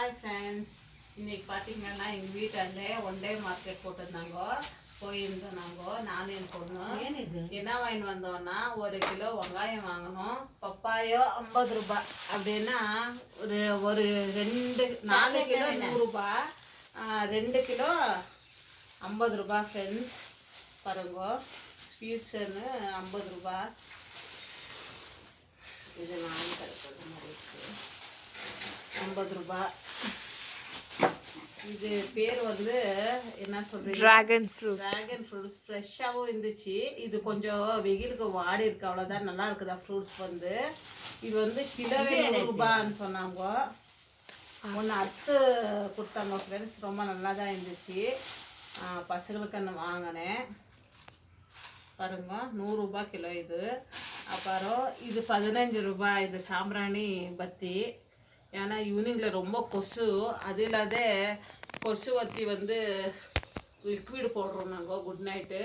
Hi friends, இன்றைக்கி பார்த்தீங்கன்னா எங்கள் வீட்டாண்ட ஒன் டே மார்க்கெட் போட்டிருந்தாங்க. போயிருந்தோம் நாங்கள், நானும் என் பொண்ணு. என்ன வாங்கிட்டு வந்தோன்னா 1 கிலோ வெங்காயம் வாங்கினோம். பப்பாயோ 50 ரூபா. அப்படின்னா ஒரு ஒரு 4 கிலோ 100 ரூபா, 2 கிலோ 50 ரூபா. ஃப்ரெண்ட்ஸ் பாருங்க, ஸ்வீட்ஸுன்னு 50 ரூபா. இது நான் கிடைக்கிறது மாதிரி இருக்குது, 50 ரூபா. இது பேர் வந்து என்ன சொல்றீங்க, டிராகன் ஃப்ரூட்ஸ். ஃப்ரெஷ்ஷாகவும் இருந்துச்சு. இது கொஞ்சம் வெயிலுக்கு வாடி இருக்கு, அவ்வளோதான். நல்லா இருக்குதா ஃப்ரூட்ஸ் வந்து. இது வந்து கிலோவே 100 ரூபான்னு சொன்னாங்க. ஒன்று அறுத்து கொடுத்தாங்க ஃப்ரெண்ட்ஸ், ரொம்ப நல்லா தான் இருந்துச்சு. பசங்களுக்கு அந்த வாங்கினேன் பாருங்க, 100 ரூபா கிலோ இது. அப்புறம் இது 15 ரூபா. இது சாம்பிராணி பத்தி. ஏன்னா ஈவினிங்கில் ரொம்ப கொசு, அது இல்லாத கொசுவத்தி வந்து லிக்விடு போடுறோம் நாங்கள் குட் நைட்டு.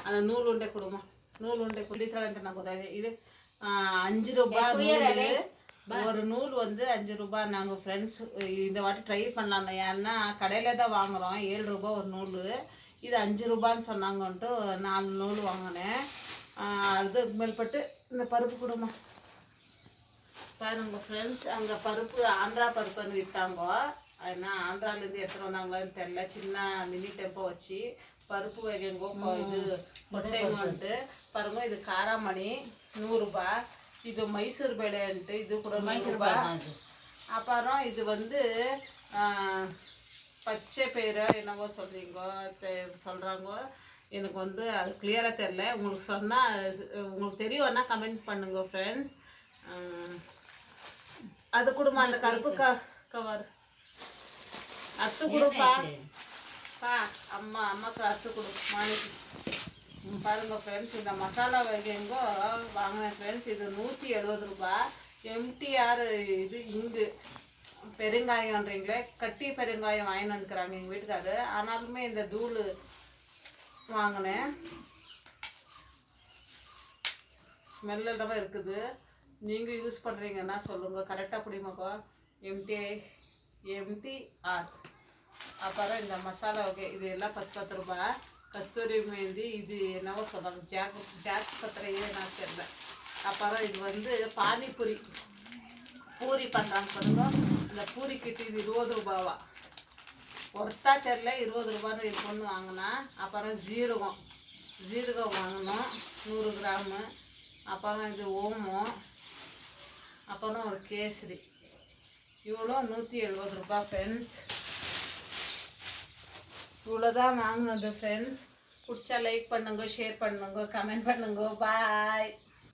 அந்த நூல் உண்டை கொடுமா, நூல் உண்டை குடித்தலன்ட்டு நான் கூடாது. இது 5 ரூபா நூல். ஒரு நூல் வந்து 5 ரூபா. நாங்கள் ஃப்ரெண்ட்ஸ் இந்த வாட்டி ட்ரை பண்ணலான்னு, ஏன்னா கடையில் தான் வாங்குகிறோம். 7 ரூபா ஒரு நூல். இது 5 ரூபான்னு சொன்னாங்கன்ட்டு 4 நூல் வாங்கினேன். அது மேல்பட்டு இந்த பருப்பு கொடுமா பாருங்க ஃப்ரெண்ட்ஸ். அங்கே பருப்பு ஆந்திரா பருப்புன்னு விற்றாங்க. ஏன்னா ஆந்திராலேருந்து எடுத்துகிட்டு வந்தாங்களான்னு தெரில. சின்ன மினி டெம்போ வச்சு பருப்பு வைக்கங்கோ இது கொட்டைங்கன்ட்டு பாருங்க. இது காராமணி 100 ரூபா. இது மைசூர் பேடைன்ட்டு இது கூட 100 ரூபா. அப்புறம் இது வந்து பச்சை பயிரை என்னவோ சொல்கிறாங்க. எனக்கு வந்து அது கிளியராக தெரில. உங்களுக்கு சொன்னால், உங்களுக்கு தெரியும்னா கமெண்ட் பண்ணுங்க ஃப்ரெண்ட்ஸ். அது கொடுமா, அந்த கருப்பு கவர் அத்து கொடுப்பா. அம்மாக்கு அத்து கொடு மாணிக்கு. பாருங்க ஃப்ரெண்ட்ஸ், இந்த மசாலா வகைங்கோ வாங்கினேன் ஃப்ரெண்ட்ஸ். இது 170 ரூபா. எம்டிஆர் இது இங்கு பெருங்காயம்ன்றீங்களே, கட்டி பெருங்காயம் வாங்கின்னு வந்துக்கிறாங்க எங்கள் வீட்டுக்காரு. ஆனாலுமே இந்த தூள் வாங்கினேன். ஸ்மெல்லாம் இருக்குது. நீங்கள் யூஸ் பண்ணுறீங்கன்னா சொல்லுங்கள், கரெக்டாக பிடிமாக்கோ. எம்டிஆர். அப்புறம் இந்த மசாலா வகை இது எல்லாம் 10 ரூபா. கஸ்தூரி மேந்தி இது என்னவோ சொல்கிறாங்க, ஜாக் பத்திரையே நான் தெரியல. அப்புறம் இது வந்து பானிபூரி பூரி பண்ணுறாங்க பாருங்க. அந்த பூரி கிட்டு இது 20 ரூபாவா, ஒருத்தா தெரில. 20 ரூபான்னு இது பொண்ணு வாங்கினா. அப்புறம் ஜீரகம் வாங்கினோம் 100 கிராமு. அப்புறம் இது ஓமம். அப்புறம் ஒரு கேசரி. இவ்வளோ 170 ரூபா ஃப்ரெண்ட்ஸ். இவ்வளோதான் வாங்கினது ஃப்ரெண்ட்ஸ். பிடிச்சா லைக் பண்ணுங்க, ஷேர் பண்ணுங்க, கமெண்ட் பண்ணுங்க. பாய்.